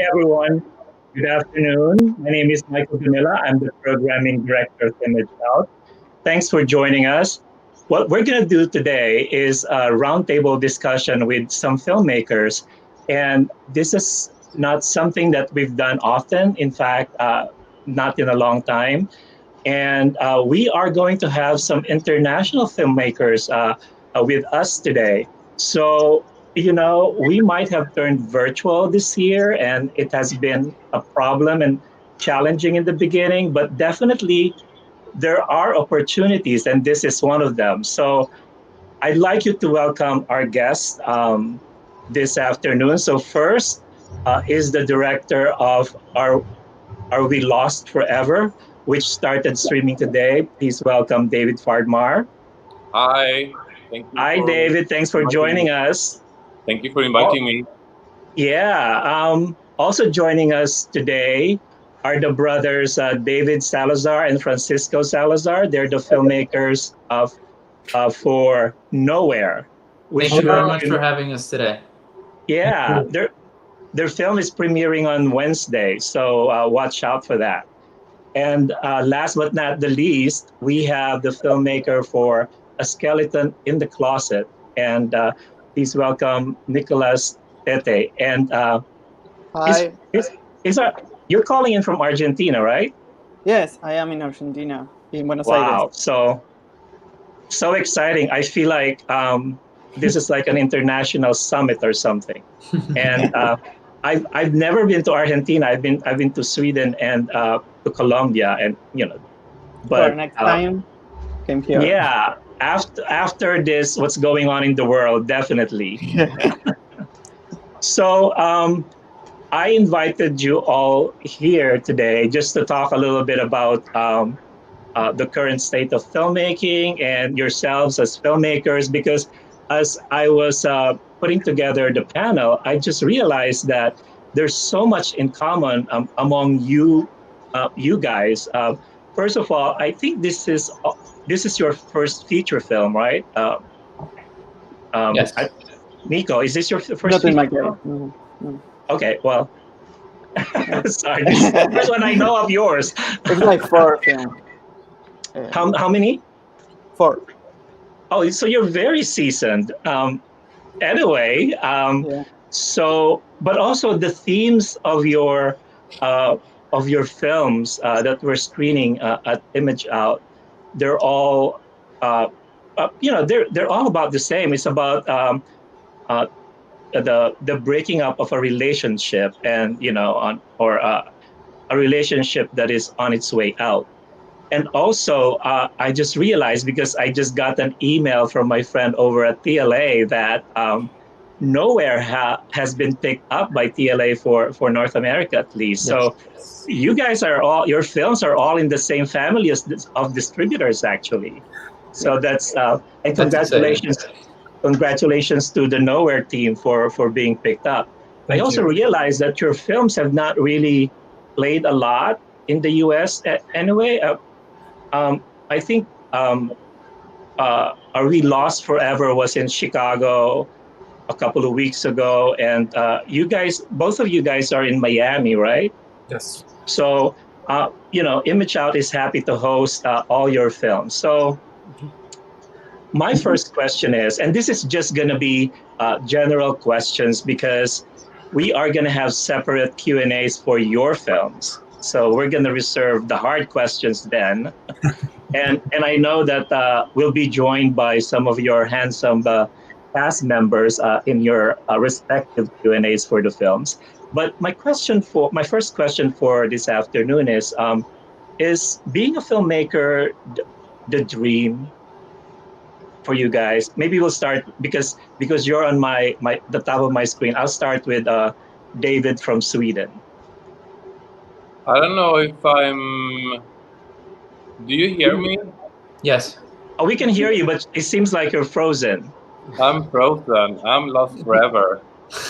everyone. Good afternoon. My name is Michael Gamilla. I'm the programming director of ImageOut. Thanks for joining us. What we're going to do today is a roundtable discussion with some filmmakers. And this is not something that we've done often. In fact, not in a long time. And we are going to have some international filmmakers with us today. So, we might have turned virtual this year, and it has been a problem and challenging in the beginning, but definitely there are opportunities, and this is one of them. So, I'd like you to welcome our guest this afternoon. So, first is the director of Are We Lost Forever, which started streaming today. Please welcome David Färdmar. Hi, thank you Hi, for David. Thanks for inviting joining me. us. Thank you for inviting me. Yeah. Also joining us today are the brothers David Salazar and Francisco Salazar. They're the filmmakers of for Nowhere, Thank which you very much for having us today. yeah, their film is premiering on Wednesday, so watch out for that. And last but not the least, we have the filmmaker for A Skeleton in the Closet. And please welcome Nicolás Teté. And Hi. you're calling in from Argentina, right? Yes, I am in Argentina, in Buenos Wow. Aires. So exciting. I feel like this is like an international summit or something. And I've never been to Argentina. I've been to Sweden and to Colombia, and For but next time, came here. yeah, after this, what's going on in the world, definitely. So I invited you all here today just to talk a little bit about the current state of filmmaking and yourselves as filmmakers, because as I was putting together the panel, I just realized that there's so much in common among you guys. First of all, I think this is your first feature film, right? Yes. Nico, is this your first Not in feature my film? case. No, no. Okay, well, sorry, this is the first one I know of yours. It's my fourth film. How many? Four. Oh, so you're very seasoned. Anyway, Yeah. so but also the themes of your films that we're screening at ImageOut, they're all they're all about the same. It's about uh, the breaking up of a relationship, and a relationship that is on its way out. And also, I just realized, because I just got an email from my friend over at TLA, that Nowhere has been picked up by TLA for North America, at least. So you guys your films are all in the same family of distributors, actually. So that's and congratulations to the Nowhere team for being picked up. I also realized that your films have not really played a lot in the US anyway. I think Are We Lost Forever was in Chicago a couple of weeks ago, and both of you guys are in Miami, right? Yes. So, ImageOut is happy to host all your films. So, my first question is, and this is just going to be general questions, because we are going to have separate Q&As for your films. So we're going to reserve the hard questions then. And I know that we'll be joined by some of your handsome cast members in your respective Q&As for the films. But my first question for this afternoon is being a filmmaker the dream for you guys? Maybe we'll start, because you're on the top of my screen. I'll start with David from Sweden. I don't know if Do you hear me? Yes. Oh, we can hear you, but it seems like you're frozen. I'm frozen. I'm lost forever.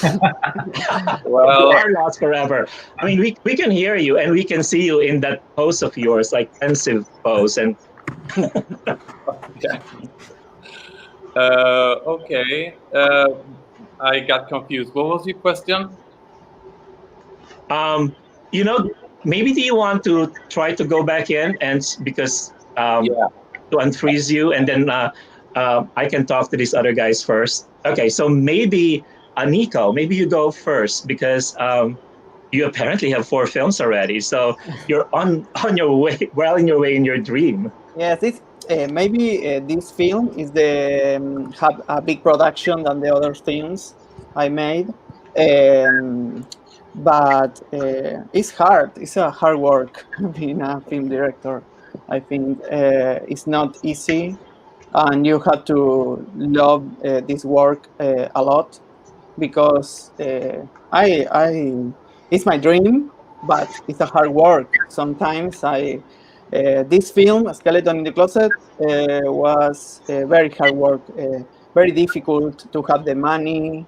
You are lost forever. I mean, we can hear you, and we can see you in that pose of yours, like pensive pose. And okay. I got confused. What was your question? Um, you know, maybe do you want to try to go back in and because Yeah. to unfreeze you, and then I can talk to these other guys first. Okay, so maybe Nico, maybe you go first because you apparently have 4 films already, so you're on your way, well in your way in your dream. Yes, this maybe this film is the have a big production than the other films I made, but it's hard. It's a hard work being a film director. I think it's not easy, and you have to love this work a lot because I it's my dream, but it's a hard work. Sometimes this film, Skeleton in the Closet, was very hard work, very difficult to have the money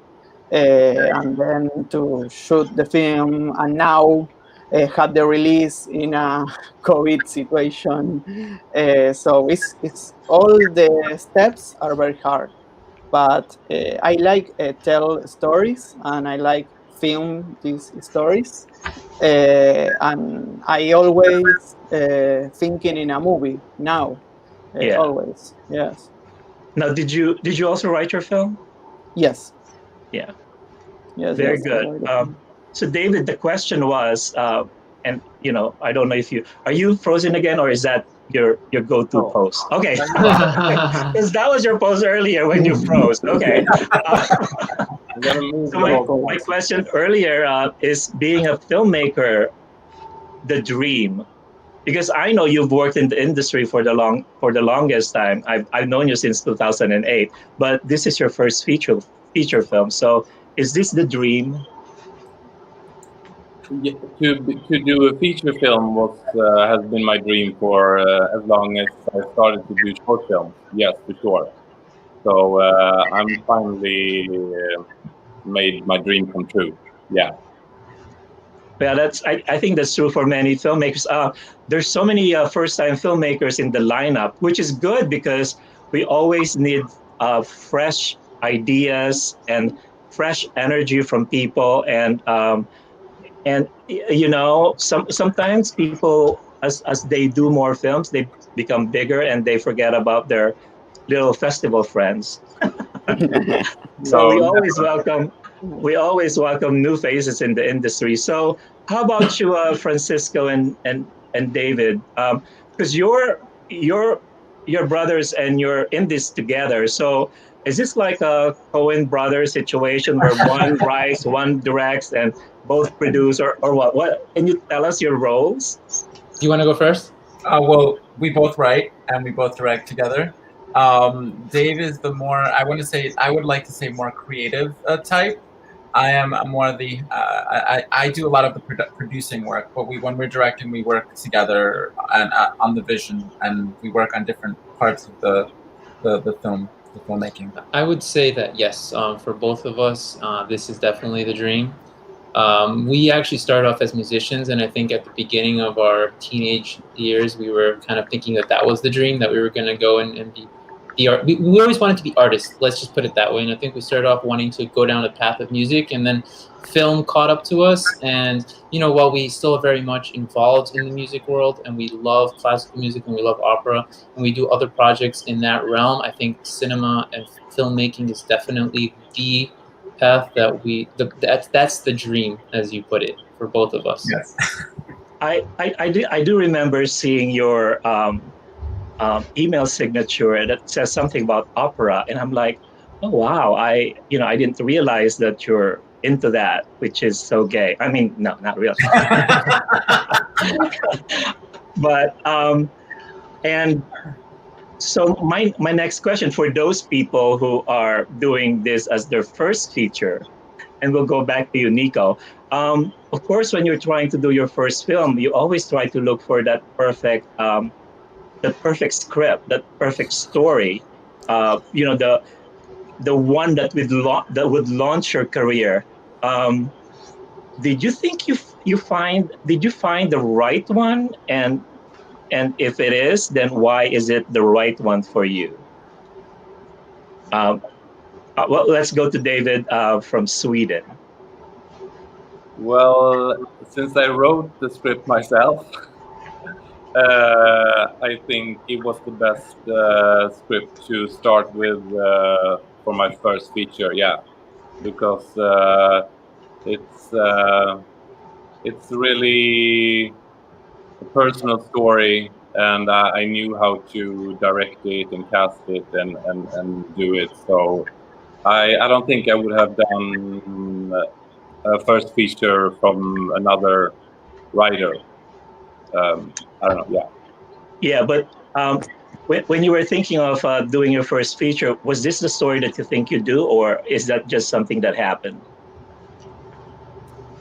and then to shoot the film, and now have the release in a COVID situation. So it's all the steps are very hard, but I like tell stories and I like film these stories, and I always thinking in a movie now, Yeah. always. Yes, Now, did you also write your film? yes, Yeah. yes, Very yes. I good. like the film. So, David, the question was, and I don't know if are you frozen again, or is that your go-to Oh. pose? Okay, because that was your pose earlier when you froze. Okay. Uh, I'm gonna move so the my whole my thing. question earlier is being a filmmaker the dream? Because I know you've worked in the industry for the longest time. I've known you since 2008, but this is your first feature film. So is this the dream? Yeah, to do a feature film has been my dream for as long as I started to do short films. Yes, for sure. So I'm finally made my dream come true. Yeah. Yeah, I think that's true for many filmmakers. There's so many first-time filmmakers in the lineup, which is good because we always need fresh ideas and fresh energy from people. Sometimes people, as they do more films, they become bigger and they forget about their little festival friends. So No, never. we always welcome new faces in the industry. So how about you, Francisco and David? Because you're brothers and you're in this together. So is this like a Coen brother situation where one writes, one directs, and both produce, or what? What can you tell us your roles? Do you want to go first? Well, we both write and we both direct together. Dave is the more, I would like to say more creative type. I am more the I do a lot of the producing work, but when we're directing, we work together and on the vision, and we work on different parts of the film, the filmmaking. I would say that yes, for both of us, this is definitely the dream. We actually started off as musicians, and I think at the beginning of our teenage years, we were kind of thinking that was the dream, that we were going to go and be the art. We always wanted to be artists. Let's just put it that way. And I think we started off wanting to go down the path of music, and then film caught up to us. And while we still are very much involved in the music world, and we love classical music and we love opera, and we do other projects in that realm, I think cinema and filmmaking is definitely the path that's the dream, as you put it, for both of us. Yes. I do remember seeing your email signature that says something about opera, and I'm like, oh wow, I didn't realize that you're into that, which is so gay. I mean, no, not really. But and so my next question for those people who are doing this as their first feature, and we'll go back to you, Nico. Of course, when you're trying to do your first film, you always try to look for that perfect script, that perfect story. The one that would launch your career. Did you think did you find the right one, and if it is, then why is it the right one for you? Well, let's go to David from Sweden. Well, since I wrote the script myself, I think it was the best script to start with for my first feature. Yeah, because it's really a personal story, and I knew how to direct it and cast it and do it. So I don't think I would have done a first feature from another writer. I don't know. Yeah. Yeah, but when you were thinking of doing your first feature, was this the story that you think you do, or is that just something that happened?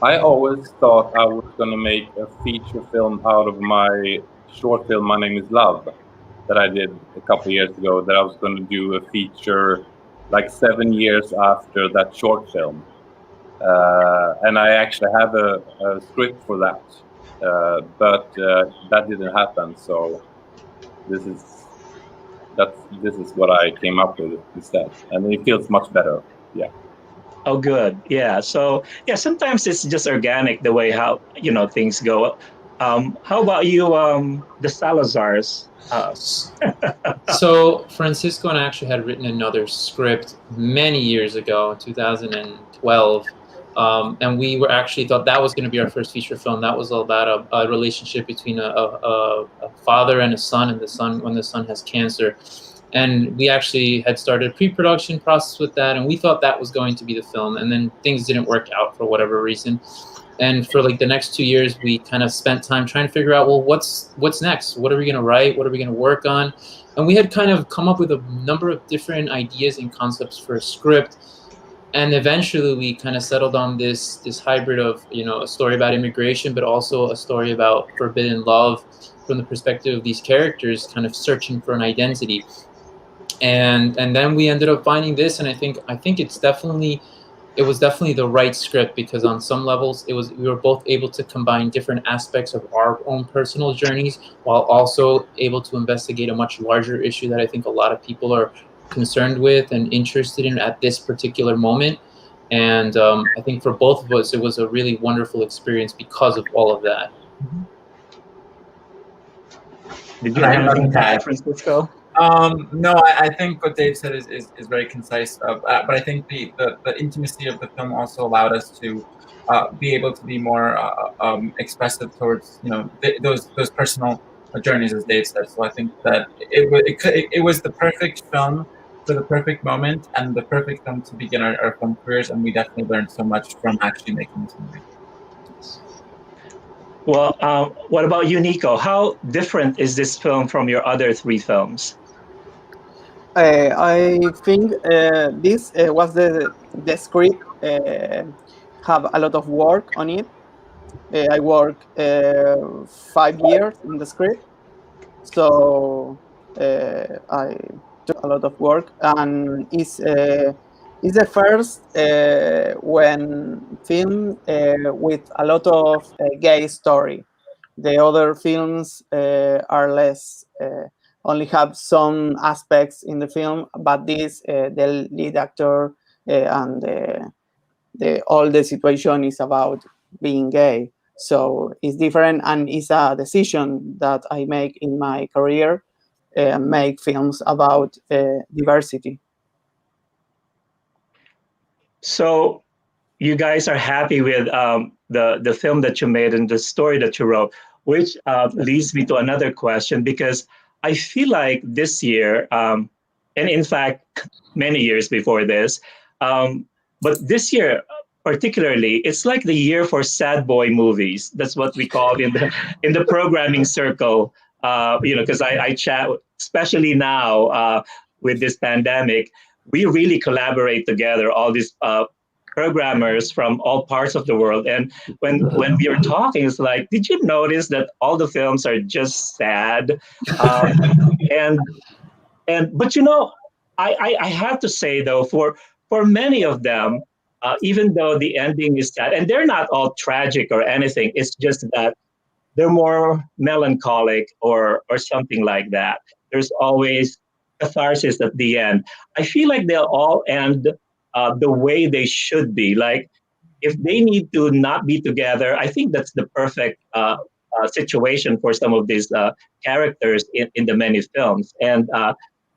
I always thought I was going to make a feature film out of my short film, My Name is Love, that I did a couple of years ago, that I was going to do a feature like 7 years after that short film. And I actually have a script for that. But that didn't happen. So this is what I came up with instead. And it feels much better. Yeah. Oh, good. Yeah. So yeah, sometimes it's just organic the way how things go. How about you, the Salazars? So Francisco and I actually had written another script many years ago, 2012. And we were actually thought that was going to be our first feature film. That was about a relationship between a father and a son, and when the son has cancer. And we actually had started a pre-production process with that, and we thought that was going to be the film. And then things didn't work out for whatever reason. And for like the next 2 years, we kind of spent time trying to figure out, well, what's next? What are we going to write? What are we going to work on? And we had kind of come up with a number of different ideas and concepts for a script. And eventually we kind of settled on this hybrid of, a story about immigration, but also a story about forbidden love from the perspective of these characters kind of searching for an identity. And then we ended up finding this, and I think it was definitely the right script, because on some levels we were both able to combine different aspects of our own personal journeys while also able to investigate a much larger issue that I think a lot of people are concerned with and interested in at this particular moment. And I think for both of us, it was a really wonderful experience because of all of that. Did you have anything to add, Francisco? No, I think what Dave said is very concise. But I think the intimacy of the film also allowed us to be able to be more expressive towards those personal journeys, as Dave said. So I think that it was the perfect film for the perfect moment and the perfect film to begin our film careers. And we definitely learned so much from actually making this movie. Well, what about you, Nico? How different is this film from your other 3 films? I think this was the script have a lot of work on it. I worked 5 years in the script, so I took a lot of work, and it's the first when film with a lot of gay story. The other films are less. Only have some aspects in the film, but this the lead actor and all the situation is about being gay. So it's different, and it's a decision that I make in my career, make films about diversity. So you guys are happy with the film that you made and the story that you wrote, which leads me to another question, because I feel like this year, and in fact, many years before this, but this year particularly, it's like the year for sad boy movies. That's what we call it in the programming circle. Because I chat, especially now with this pandemic, we really collaborate together, all these programmers from all parts of the world. And when we were talking, it's like, did you notice that all the films are just sad? And but I have to say though, for many of them, even though the ending is sad, and they're not all tragic or anything, it's just that they're more melancholic or something like that. There's always catharsis at the end. I feel like they'll all end the way they should be. Like if they need to not be together, I think that's the perfect situation for some of these characters in the many films, and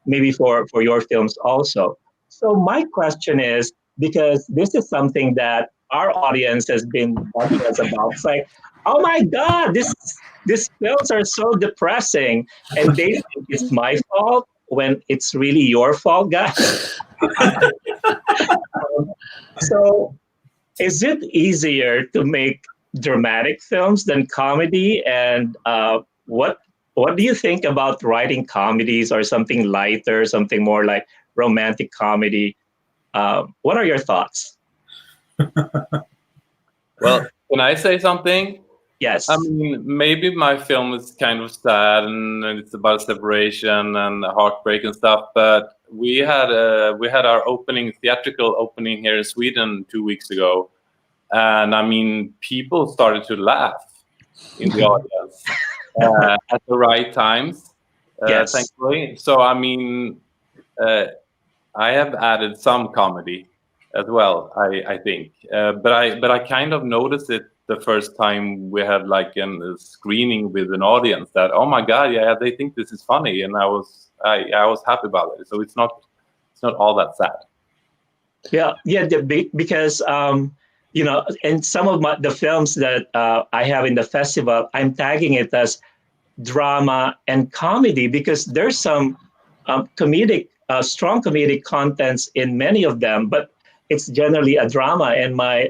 maybe for your films also. So my question is, because this is something that our audience has been bugging us about. It's like, oh my God, these films are so depressing, and they think it's my fault when it's really your fault, guys. So, is it easier to make dramatic films than comedy? And what do you think about writing comedies or something lighter, something more like romantic comedy? What are your thoughts? Well, can I say something? Yes. I mean, maybe my film is kind of sad and it's about separation and heartbreak and stuff. But we had our theatrical opening here in Sweden 2 weeks ago, and I mean, people started to laugh in the audience at the right times, Yes. thankfully. So I mean, I have added some comedy as well, I think, but I kind of noticed it the first time we had like a screening with an audience that, oh my God, yeah, they think this is funny, and I was happy about it. So it's not all that sad. Yeah, because in some of the films that I have in the festival, I'm tagging it as drama and comedy because there's some strong comedic contents in many of them, but it's generally a drama. And my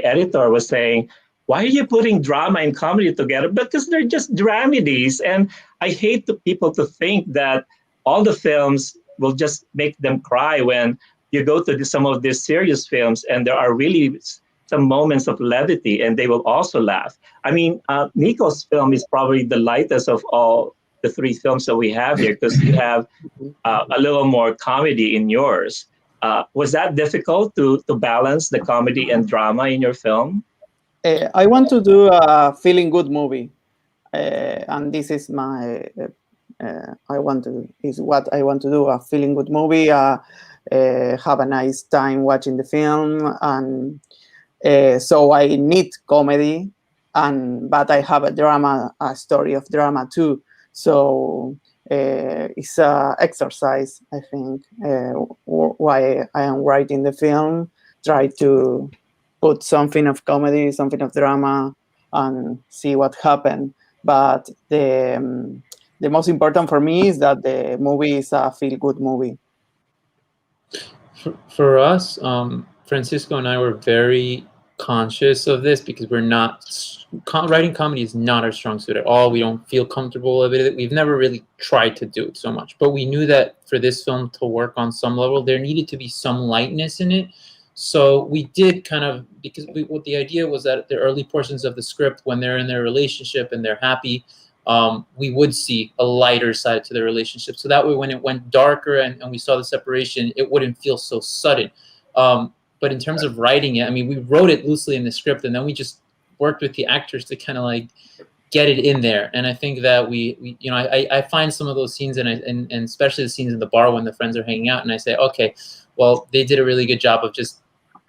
editor was saying, why are you putting drama and comedy together? Because they're just dramedies. And I hate people to think that all the films will just make them cry when you go to some of these serious films and there are really some moments of levity and they will also laugh. I mean, Nico's film is probably the lightest of all the three films that we have here because you have a little more comedy in yours. Was that difficult to balance the comedy and drama in your film? I want to do a feeling good movie, and this is my. What I want to do: a feeling good movie. Have a nice time watching the film, and so I need comedy, but I have a story of drama too. So it's an exercise, I think, why I am writing the film. Try to put something of comedy, something of drama, and see what happens. But the most important for me is that the movie is a feel-good movie. For us, Francisco and I were very conscious of this because we're not writing comedy is not our strong suit at all. We don't feel comfortable with it. We've never really tried to do it so much, but we knew that for this film to work on some level, there needed to be some lightness in it. So we did kind of, because what the idea was that the early portions of the script, when they're in their relationship and they're happy, we would see a lighter side to the relationship. So that way, when it went darker and we saw the separation, it wouldn't feel so sudden. But in terms of writing it, I mean, we wrote it loosely in the script, and then we just worked with the actors to kind of like get it in there. And I think that we I find some of those scenes, and especially the scenes in the bar when the friends are hanging out, and I say, okay, well, they did a really good job of just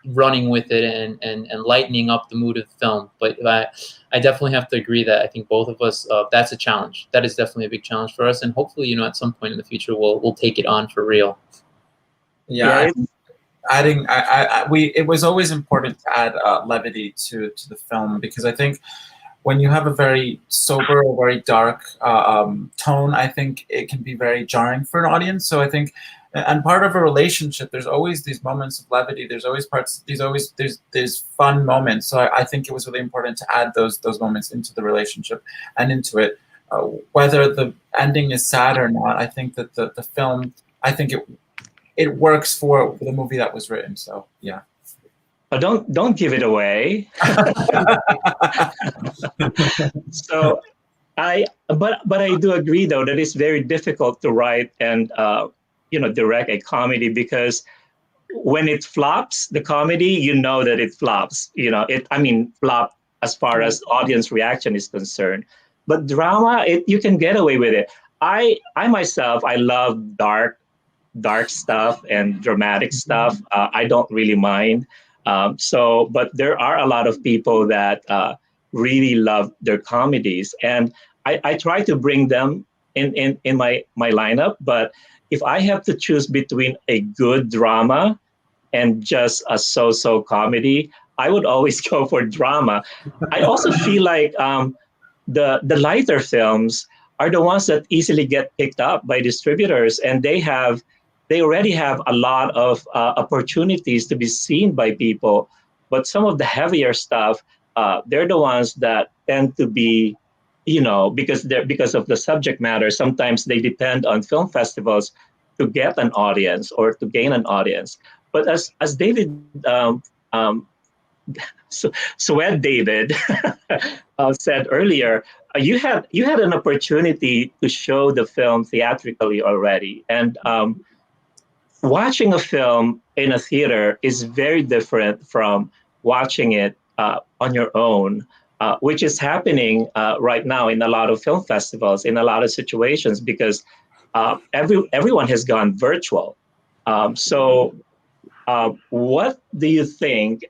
running with it and lightening up the mood of the film. But I definitely have to agree that I think both of us, that's a challenge. That is definitely a big challenge for us, and hopefully, at some point in the future, we'll take it on for real. Yeah. It was always important to add levity to the film, because I think when you have a very sober or very dark tone, I think it can be very jarring for an audience. So I think, and part of a relationship, there's always these moments of levity. There's always there's fun moments. So I think it was really important to add those moments into the relationship and into it. Whether the ending is sad or not, I think that the film, I think it works for the movie that was written. So yeah. Oh, don't give it away. So but I do agree though that it's very difficult to write and direct a comedy, because when it flops, the comedy, that it flops. Flop as far as audience reaction is concerned. But drama, you can get away with it. I myself, I love dark stuff and dramatic stuff. I don't really mind. But there are a lot of people that really love their comedies, and I try to bring them in my lineup. But if I have to choose between a good drama and just a so-so comedy, I would always go for drama. I also feel like the lighter films are the ones that easily get picked up by distributors, and they already have a lot of opportunities to be seen by people. But some of the heavier stuff, they're the ones that tend to be, because of the subject matter. Sometimes they depend on film festivals to get an audience or to gain an audience. But as David Sued David said earlier, you had an opportunity to show the film theatrically already, and watching a film in a theater is very different from watching it on your own, which is happening right now in a lot of film festivals, in a lot of situations, because everyone has gone virtual. What do you think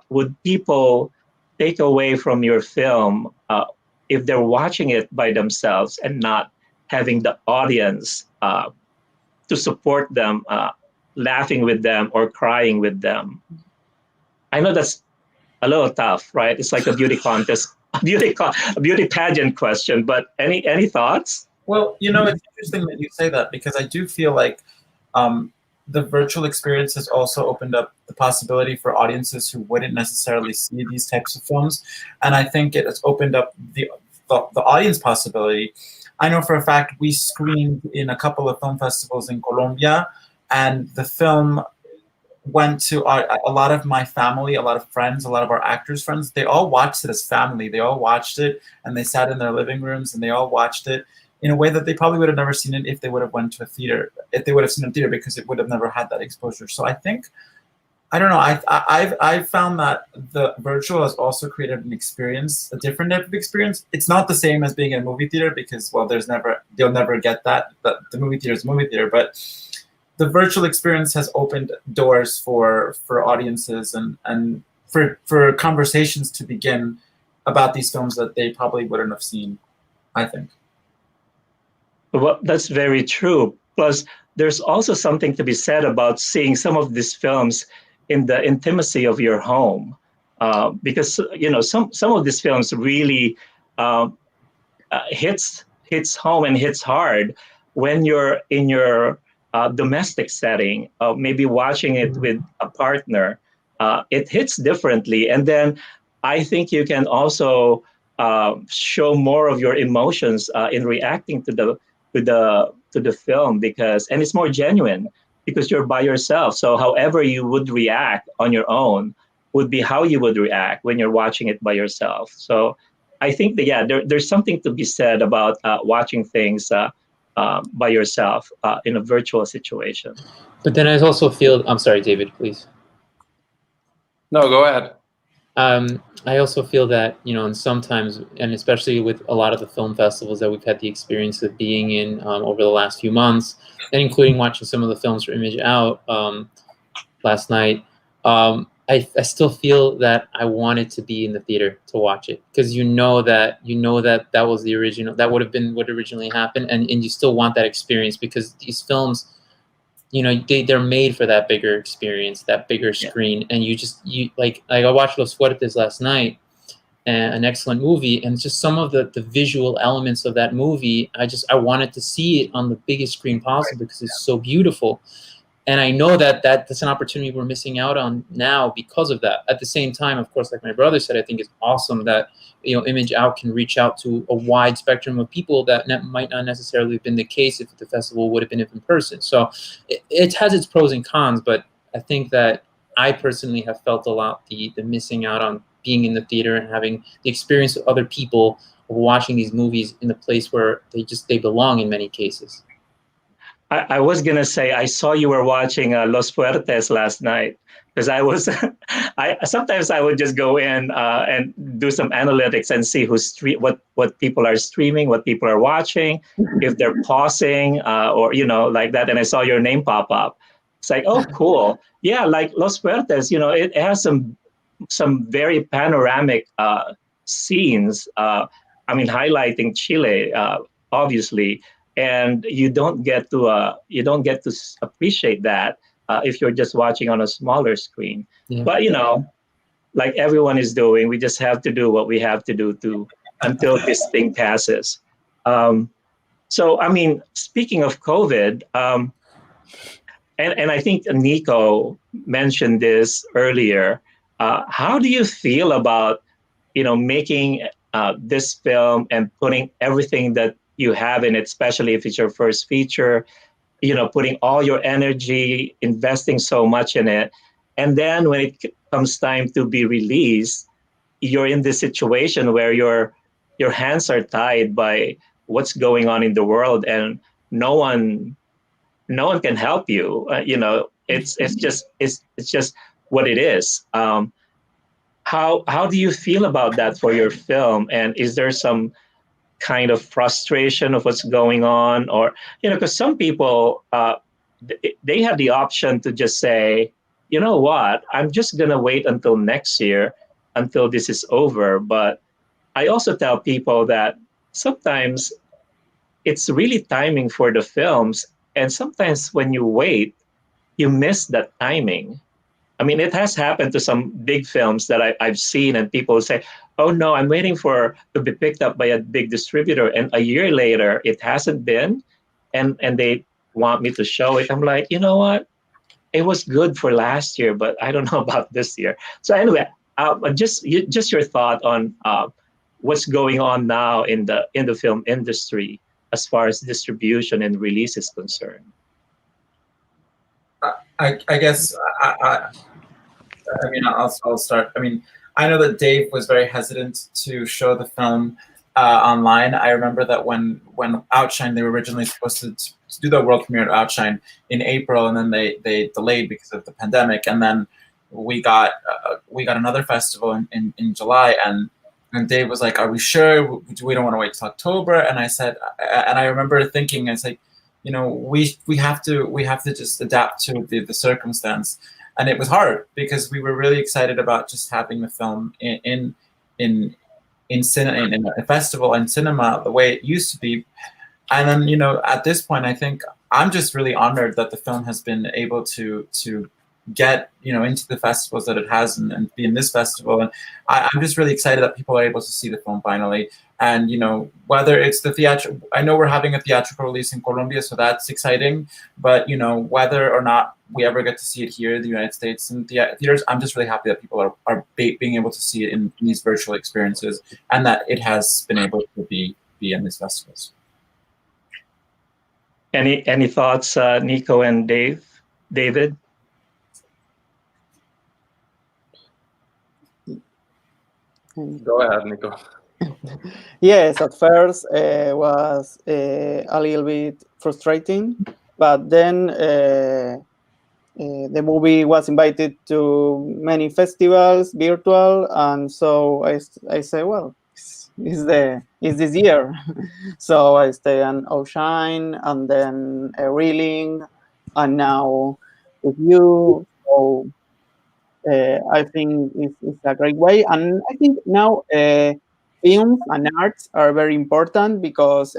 would people take away from your film if they're watching it by themselves and not having the audience to support them, laughing with them or crying with them? I know that's a little tough, right? It's like a beauty contest, a beauty pageant question. But any thoughts? Well, it's interesting that you say that, because I do feel like the virtual experience has also opened up the possibility for audiences who wouldn't necessarily see these types of films, and I think it has opened up the audience possibility. I know for a fact we screened in a couple of film festivals in Colombia, and the film went to a lot of my family, a lot of friends, a lot of our actors' friends. They all watched it as family. They all watched it, and they sat in their living rooms, and they all watched it in a way that they probably would have never seen it if they would have went to a theater, if they would have seen it in theater, because it would have never had that exposure. So I think, I don't know, I've found that the virtual has also created an experience, a different type of experience. It's not the same as being in a movie theater, because, well, you'll never get that. The movie theater is a movie theater, but the virtual experience has opened doors for audiences and for conversations to begin about these films that they probably wouldn't have seen, I think. Well, that's very true. Plus, there's also something to be said about seeing some of these films in the intimacy of your home, because some of these films really hits home and hits hard when you're in your domestic setting, maybe watching it with a partner. It hits differently, and then I think you can also show more of your emotions in reacting to the film, and it's more genuine because you're by yourself. So however you would react on your own would be how you would react when you're watching it by yourself. So I think that there's something to be said about watching things by yourself in a virtual situation. But then I also feel, I'm sorry, David, please. No, go ahead. I also feel that, and sometimes, and especially with a lot of the film festivals that we've had the experience of being in over the last few months, and including watching some of the films for ImageOut last night, I still feel that I wanted to be in the theater to watch it, because that was the original, that would have been what originally happened, and you still want that experience, because these films, they're made for that bigger experience, that bigger screen. And like I watched Los Fuertes last night, an excellent movie, and just some of the visual elements of that movie, I wanted to see it on the biggest screen possible, because it's so beautiful. And I know that's an opportunity we're missing out on now because of that. At the same time, of course, like my brother said, I think it's awesome that ImageOut can reach out to a wide spectrum of people that might not necessarily have been the case if the festival would have been in person. So it has its pros and cons, but I think that I personally have felt a lot the missing out on being in the theater and having the experience of other people watching these movies in the place where they belong in many cases. I was gonna say, I saw you were watching Los Fuertes last night, because I was, sometimes I would just go in and do some analytics and see what people are streaming, what people are watching, if they're pausing or like that. And I saw your name pop up. It's like, oh, cool. Yeah, like Los Fuertes, it has some very panoramic scenes. Highlighting Chile, obviously, and you don't get to appreciate that if you're just watching on a smaller screen. Yeah. But like everyone is doing, we just have to do what we have to do until this thing passes. So, speaking of COVID, and I think Nico mentioned this earlier. How do you feel about making this film and putting everything that you have in it, especially if it's your first feature? Putting all your energy, investing so much in it, and then when it comes time to be released, you're in this situation where your hands are tied by what's going on in the world, and no one can help you. It's just what it is. How do you feel about that for your film? And is there some kind of frustration of what's going on, or because some people they have the option to just say, you know what, I'm just gonna wait until next year until this is over. But I also tell people that sometimes it's really timing for the films, and sometimes when you wait, you miss that timing. It has happened to some big films that I've seen, and people say, "Oh no, I'm waiting for to be picked up by a big distributor," and a year later, it hasn't been, and they want me to show it. I'm like, you know what? It was good for last year, but I don't know about this year. So anyway, just your thought on what's going on now in the film industry as far as distribution and release is concerned. I guess I'll start. I know that Dave was very hesitant to show the film online. I remember that when Outshine, they were originally supposed to do the world premiere of Outshine in April, and then they delayed because of the pandemic. And then we got another festival in July, and Dave was like, "Are we sure? We don't want to wait till October." And I said, and I remember thinking, it's like, we have to just adapt to the circumstance. And it was hard because we were really excited about just having the film in a festival and cinema the way it used to be. And then, at this point, I think I'm just really honored that the film has been able to get, into the festivals that it has and be in this festival. And I'm just really excited that people are able to see the film finally. And, whether it's the theatrical, I know we're having a theatrical release in Colombia, so that's exciting. But, whether or not we ever get to see it here in the United States in theaters, I'm just really happy that people are being able to see it in these virtual experiences, and that it has been able to be in these festivals. Any thoughts, Nico and David? Go ahead, Nico. Yes, at first was a little bit frustrating, but then the movie was invited to many festivals, virtual, and so I say, well, it's this year. So I stay on Outshine, and then Reeling, and now with you. So I think it's a great way, and I think now films and arts are very important because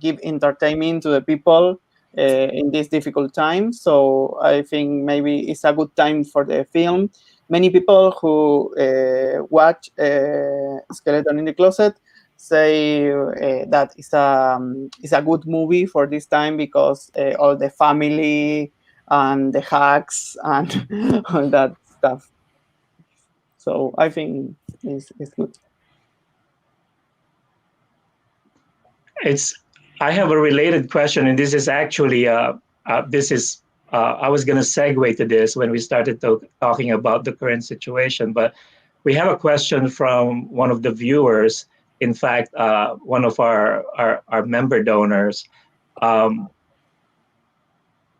give entertainment to the people in this difficult time. So I think maybe it's a good time for the film. Many people who watch Skeleton in the Closet say that it's a good movie for this time because all the family and the hacks and all that stuff. So I think it's good. I have a related question, and this is actually I was going to segue to this when we started talking about the current situation, but we have a question from one of the viewers. In fact, one of our member donors,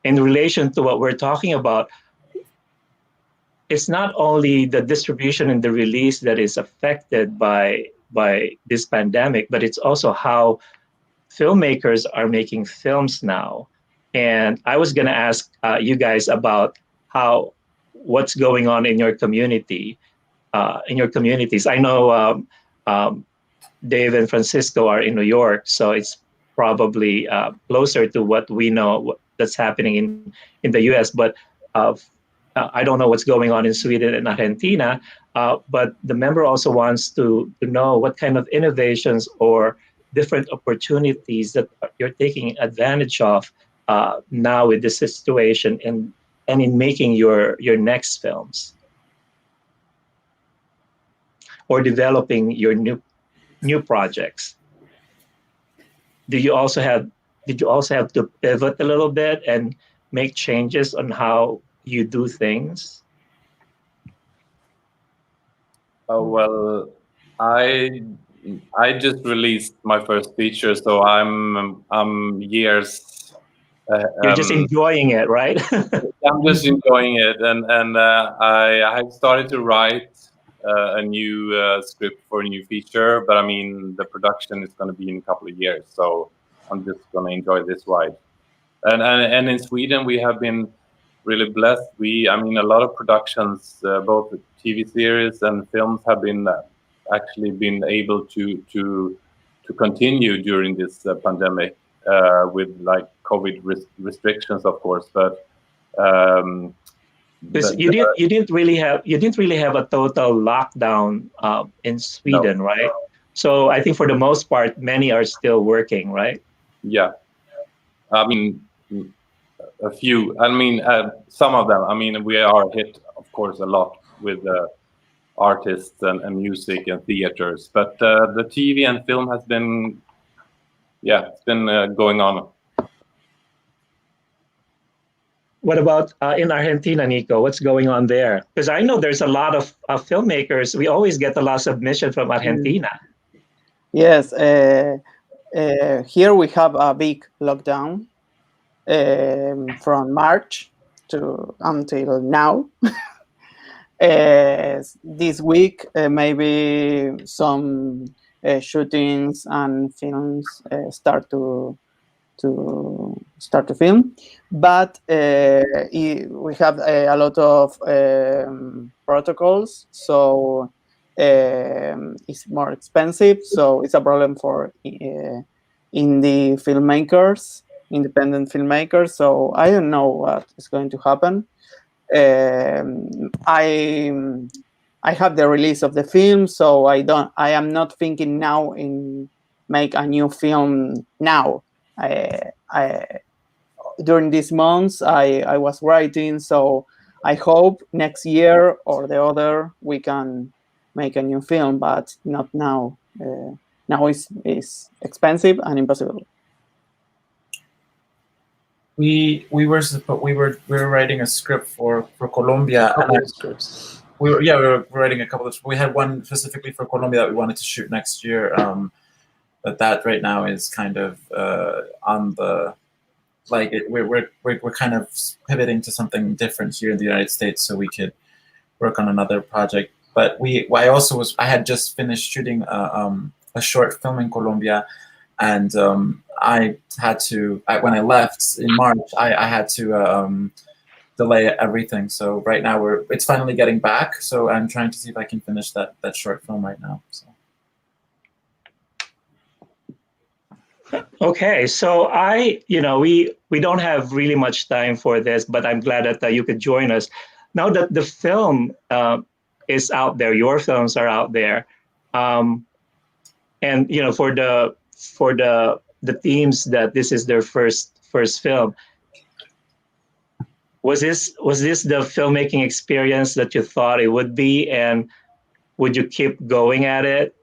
in relation to what we're talking about. It's not only the distribution and the release that is affected by this pandemic, but it's also how filmmakers are making films now. And I was going to ask you guys about what's going on in your community, in your communities. I know Dave and Francisco are in New York, so it's probably closer to what we know that's happening in the US. But I don't know what's going on in Sweden and Argentina. But the member also wants to know what kind of innovations or different opportunities that you're taking advantage of now with this situation and in making your next films or developing your new projects. Did you also have to pivot a little bit and make changes on how you do things? Oh, well, I just released my first feature, so I'm years. You're just enjoying it, right? I'm just enjoying it, and I have started to write a new script for a new feature, but I mean the production is going to be in a couple of years, so I'm just going to enjoy this ride. And in Sweden we have been really blessed. I mean a lot of productions, both TV series and films, have been actually been able to continue during this pandemic with like COVID restrictions, of course, but. Because you didn't really have a total lockdown in Sweden, no. Right? So I think for the most part, many are still working, right? Yeah, I mean, a few. I mean, some of them. I mean, we are hit, of course, a lot with artists and music and theaters, but the TV and film has been, it's been going on. What about in Argentina, Nico? What's going on there? Because I know there's a lot of filmmakers. We always get a lot of submission from Argentina. Yes, here we have a big lockdown from March until now. This week, maybe some shootings and films start to film, but we have a lot of protocols, so it's more expensive, so it's a problem for indie filmmakers, independent filmmakers. So I don't know what is going to happen. I have the release of the film, so I am not thinking now in make a new film now. During these months I was writing, so I hope next year or the other we can make a new film, but not now. Now it's expensive and impossible. We were writing a script for Colombia. Scripts. We were writing a couple of. We had one specifically for Colombia that we wanted to shoot next year. But that right now is kind of on the, like we're kind of pivoting to something different here in the United States, so we could work on another project. But I had just finished shooting a short film in Colombia, and I had to when I left in March, I had to delay everything. So right now it's finally getting back. So I'm trying to see if I can finish that short film right now. So. Okay, so we don't have really much time for this, but I'm glad that you could join us. Now that the film is out there, your films are out there, and for the teams that this is their first film, was this the filmmaking experience that you thought it would be, and would you keep going at it,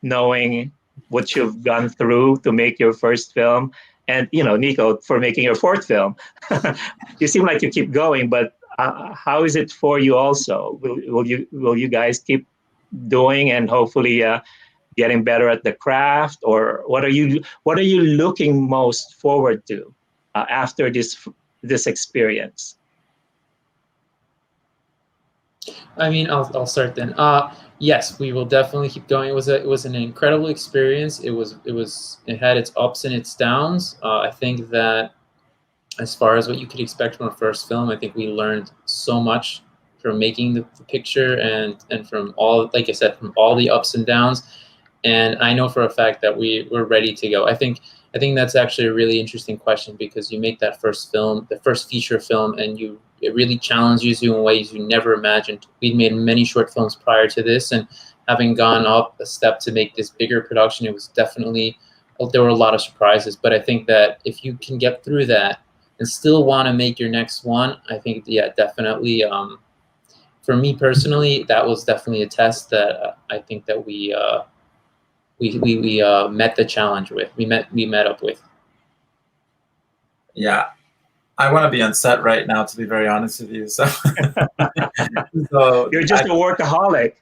knowing what you've gone through to make your first film, and Nico, for making your fourth film? You seem like you keep going, but how is it for you also? Will you guys keep doing and hopefully getting better at the craft, or what are you looking most forward to after this experience? I mean, I'll start then. Yes, we will definitely keep going. It was an incredible experience. It had its ups and its downs. I think that as far as what you could expect from a first film, I think we learned so much from making the picture and from all, like I said, from all the ups and downs. And I know for a fact that we're ready to go. I think that's actually a really interesting question, because you make that first film, the first feature film, and it really challenges you in ways you never imagined. We'd made many short films prior to this, and having gone up a step to make this bigger production, it was definitely, there were a lot of surprises. But I think that if you can get through that and still want to make your next one, I think, yeah, definitely. For me personally, that was definitely a test that I think that we met the challenge with. We met up with. Yeah, I want to be on set right now, to be very honest with you. So, You're just a workaholic.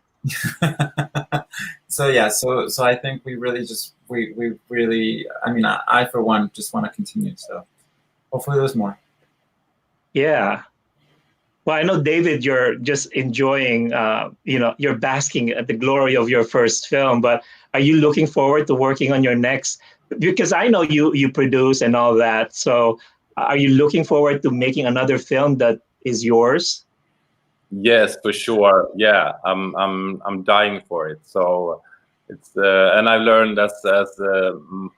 So yeah, so I think we really I mean, I for one just want to continue. So hopefully there's more. Yeah. Well, I know, David, you're just enjoying, you're basking at the glory of your first film, but are you looking forward to working on your next? Because I know you produce and all that. So are you looking forward to making another film that is yours? Yes, for sure. Yeah, I'm dying for it. So it's and I've learned as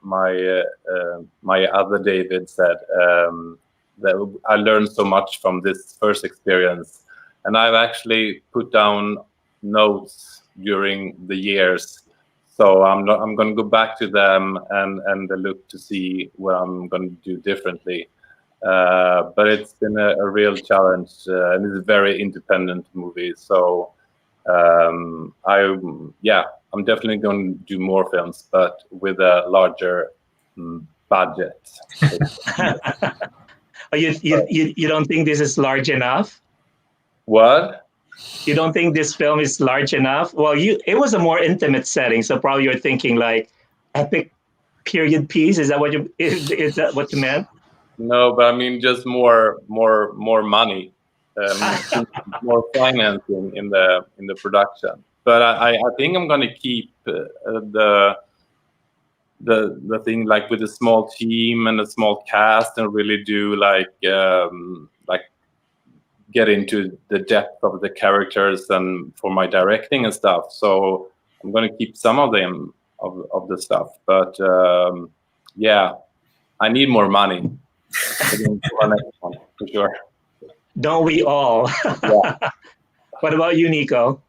my other David said, that I learned so much from this first experience, and I've actually put down notes during the years. So I'm going to go back to them and look to see what I'm going to do differently. But it's been a real challenge, and it's a very independent movie. So I'm definitely going to do more films, but with a larger budget. You don't think this is large enough? What? You don't think this film is large enough? Well, it was a more intimate setting, so probably you're thinking like epic period piece. Is that what is that what you meant? No, but I mean just more money, more financing in the production. But I think I'm going to keep the thing, like with a small team and a small cast, and really do like get into the depth of the characters and for my directing and stuff. So I'm going to keep some of them of the stuff, but yeah, I need more money. For sure. Don't we all? Yeah. What about you, Nico?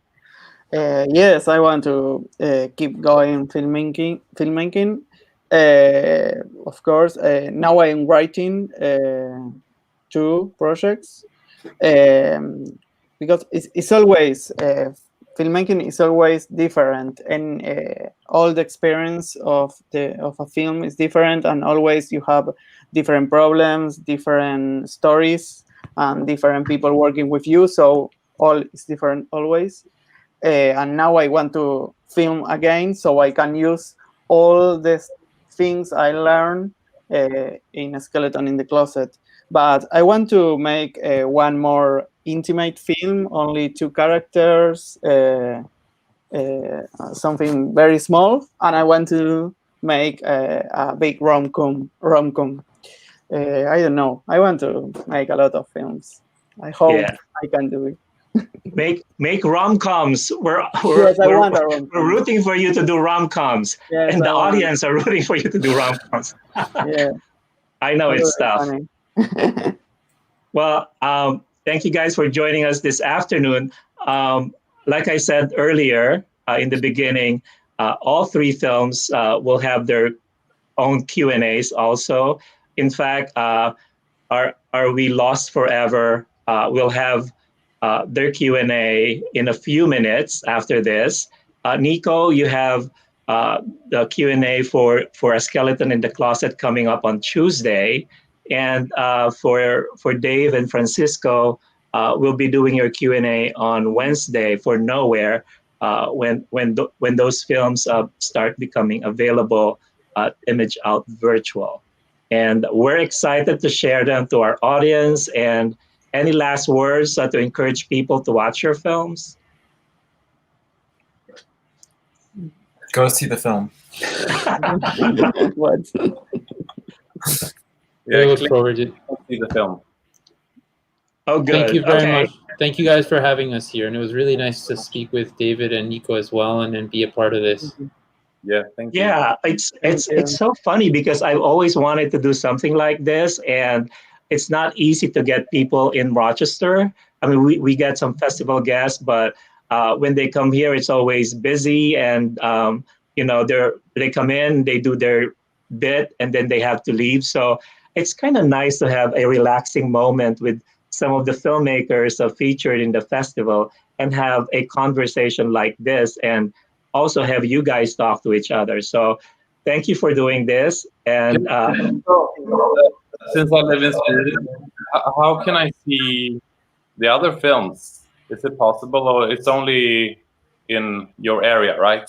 Yes, I want to keep going filmmaking. Of course, now I am writing 2 projects, because it's always filmmaking is always different, and all the experience of a film is different, and always you have different problems, different stories, and different people working with you. So all is different always. And now I want to film again, so I can use all the things I learned in A Skeleton in the Closet. But I want to make one more intimate film, only 2 characters, something very small, and I want to make a big rom-com. I don't know. I want to make a lot of films. I hope I can do it. Make rom-coms. We're rooting for you to do rom-coms, and the audience are rooting for you to do rom-coms. Yeah, I know it's tough. Well, thank you guys for joining us this afternoon. Like I said earlier in the beginning, all 3 films will have their own Q&As also. In fact, Are We Lost Forever will have their Q&A in a few minutes after this. Nico, you have the Q&A for A Skeleton in the Closet coming up on Tuesday. And for Dave and Francisco, we'll be doing your Q&A on Wednesday for Nowhere, when those films start becoming available at ImageOut Virtual. And we're excited to share them to our audience. And any last words to encourage people to watch your films? Go see the film. We look forward to see the film. Oh, good. Thank you very Okay. much. Thank you guys for having us here, and it was really nice to speak with David and Nico as well, and be a part of this. Yeah, thank you. Yeah, it's so funny because I've always wanted to do something like this, and it's not easy to get people in Rochester. I mean, we get some festival guests, but when they come here, it's always busy, and they come in, they do their bit, and then they have to leave. So it's kind of nice to have a relaxing moment with some of the filmmakers featured in the festival and have a conversation like this, and also have you guys talk to each other. So thank you for doing this. And Since I live in Sweden, how can I see the other films? Is it possible, or it's only in your area, right?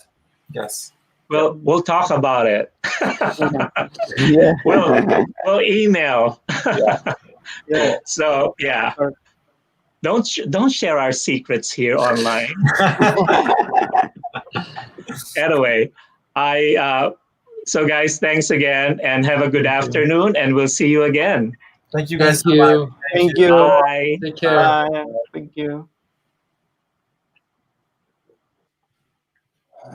Yes. we'll talk about it. Yeah. We'll email. Yeah. So yeah, don't share our secrets here online. Anyway, so guys, thanks again, and have a good afternoon, and we'll see you again. Thank you guys Thank so much. you. Thank you. Bye. Take care. Bye. Thank you.